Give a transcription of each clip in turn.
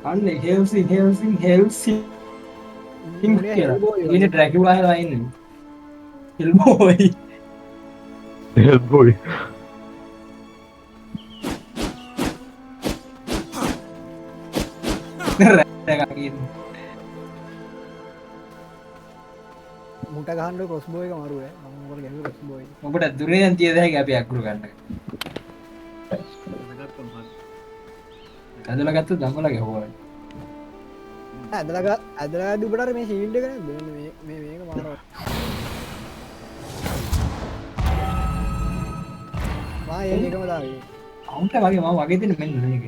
අන්න හෙල්සින් මොනේ කියලා හෙල්බෝයි ඉන්නේ වගේ ඩ්‍රැකියුලා හදලා ඉන්නේ හෙල්බෝයි හෙල්බොයි රැට් එකක් ඉන්නේ මුට ගහන්න කොස් බෝයක මරුවේ මම මොකද ගැහුවේ කොස් බෝයි ඔබට දුරෙන් තියද හැකි අපි අකුරු ගන්න ඇදලා ගත්ත දම්වල ගැහුවා ඇදලා දුබට මේ ශීල්ඩ කන මේක මාර මා ඒකම දාගේ අවුන්ට වගේ මම වගේ දෙන්න මෙන්න මේක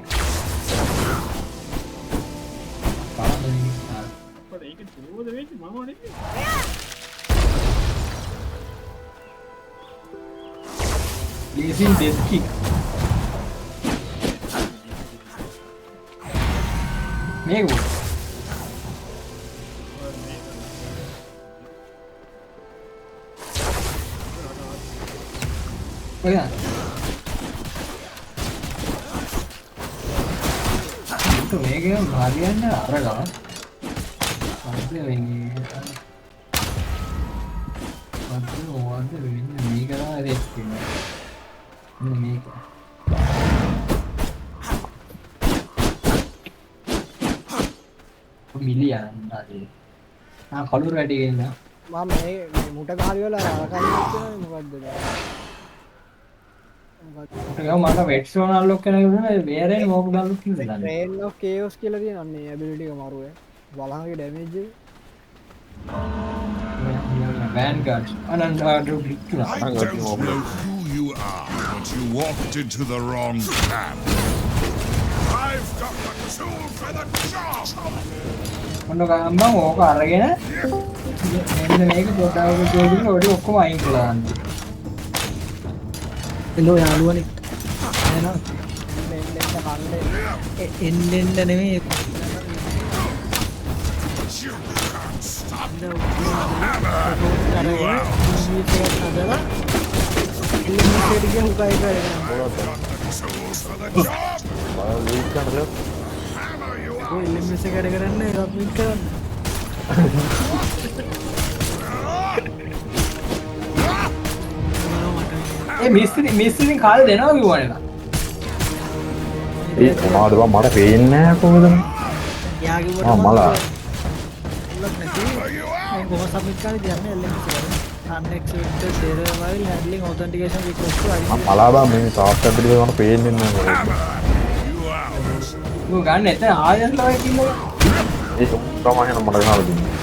ලේසින් ඩෙත් කික් මේක ඔය මේක හරියන්න අරගා අද වෙන්නේ අද ඕවද වෙන්නේ මේක තමයි දෙන්නේ මේක මිලියන් අනේ කලුර වැඩි ගෙන්න මම මේ මුට ගහලිවල අරකන්න මොකක්ද මට වෙට්සෝන අල්ලොක් කෙනෙකුට බේරෙන්නේ මොකක් දාන්නද කියලා ට්‍රේන් ඔෆ් කේෝස් කියලා තියෙනන්නේ ඇබිලිටි එක මරුවේ බලහගේ damage Vanguard. I don't know who you are, but you walked into the wrong camp. I've got the tool for the job! මොන ගම්බන් ඕක අරගෙන මෙන්න මේක පොඩ්ඩක් ගොඩින් ඔඩි ඔක්කොම අයින් කළා. එලෝ යාළුවනේ එන්න නෙමෙයි You can't stop you I've got the tools for the job! Hammer you out! එල්ලෙම්ස් එක වැඩ කරන්න සබ්මිට් කරන්න ඒ මිස්ත්‍රින් කාලේ දෙනවා කිව්වනේ. ඒ මොනවද බං මට පේන්නේ නැහැ කොහොමද යාගේ මලා කොහොම සබ්මිට් කරන්නේ කියන්නේ එල්ලෙම්ස් එක unexpected error while handling authentication request to ID මලා බං මේ තාත් ඇතුලේ මට පේන්නේ නැහැ You out! ඌ ගන්න එතන ආයෙත් ලවයි කිව්වා. ඒ තමයි මට ගහලා දෙන්නේ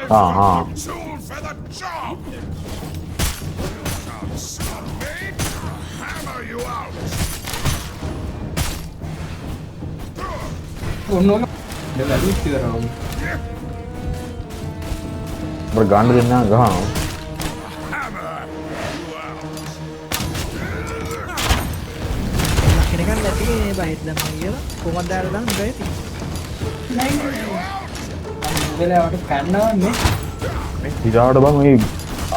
I've Ah, got ah. the tool for the job! You can't stop me! Hammer you out! ඔන්නෝක දෙලලු ඉතිරව. මට ගන්න දෙන්න ගහනවා Hammer you out! කෙනෙක් නැති මේ බහිත් දැම්මා කියලා කොහොමද දාලා දාන්න බෑ ඉතින් වෙලාවට කන්නවන්නේ මේ ඉරාට බං මේ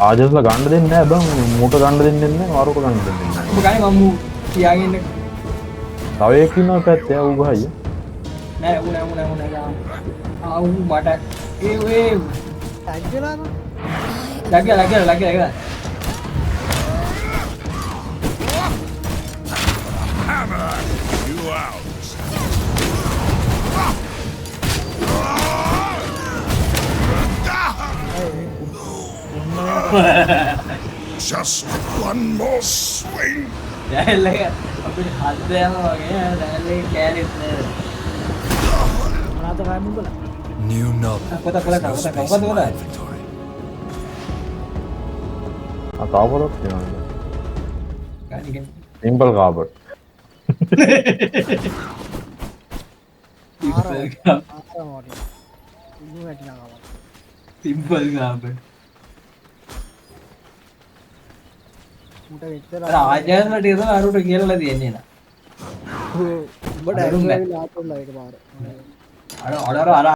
ආජස්ලා ගන්න දෙන්නේ නැහැ බං මූට ගන්න දෙන්නේ නැහැ මාරුට ගන්න දෙන්නේ නැහැ ඔබ ගයි මම කියාගෙන ඉන්න තව එකක් ඉන්නවා පැත්තේ ඌ ගහයි නෑ උණ ආව් මට ඒ වේ ඇජ්ජලාම ලග Hammer you out! Just one more swing! දැල්ල අපිට හද්දයම වගේ දැල්ලේ කෑලිත් නෑ. මොනවද කරන්නේ උඹලා New knowledge. කොත Increasing my කොත inventory. තව පොරක් තියෙනවා ගනිගෙන සිම්පල් කාබට් සිම්පල් ගාබ මුට විතර ආජයනට ඉද අරුට කියලලා තියෙන්නේ න උඹට ඇ ලාටල්ල එක පාර අඩර අර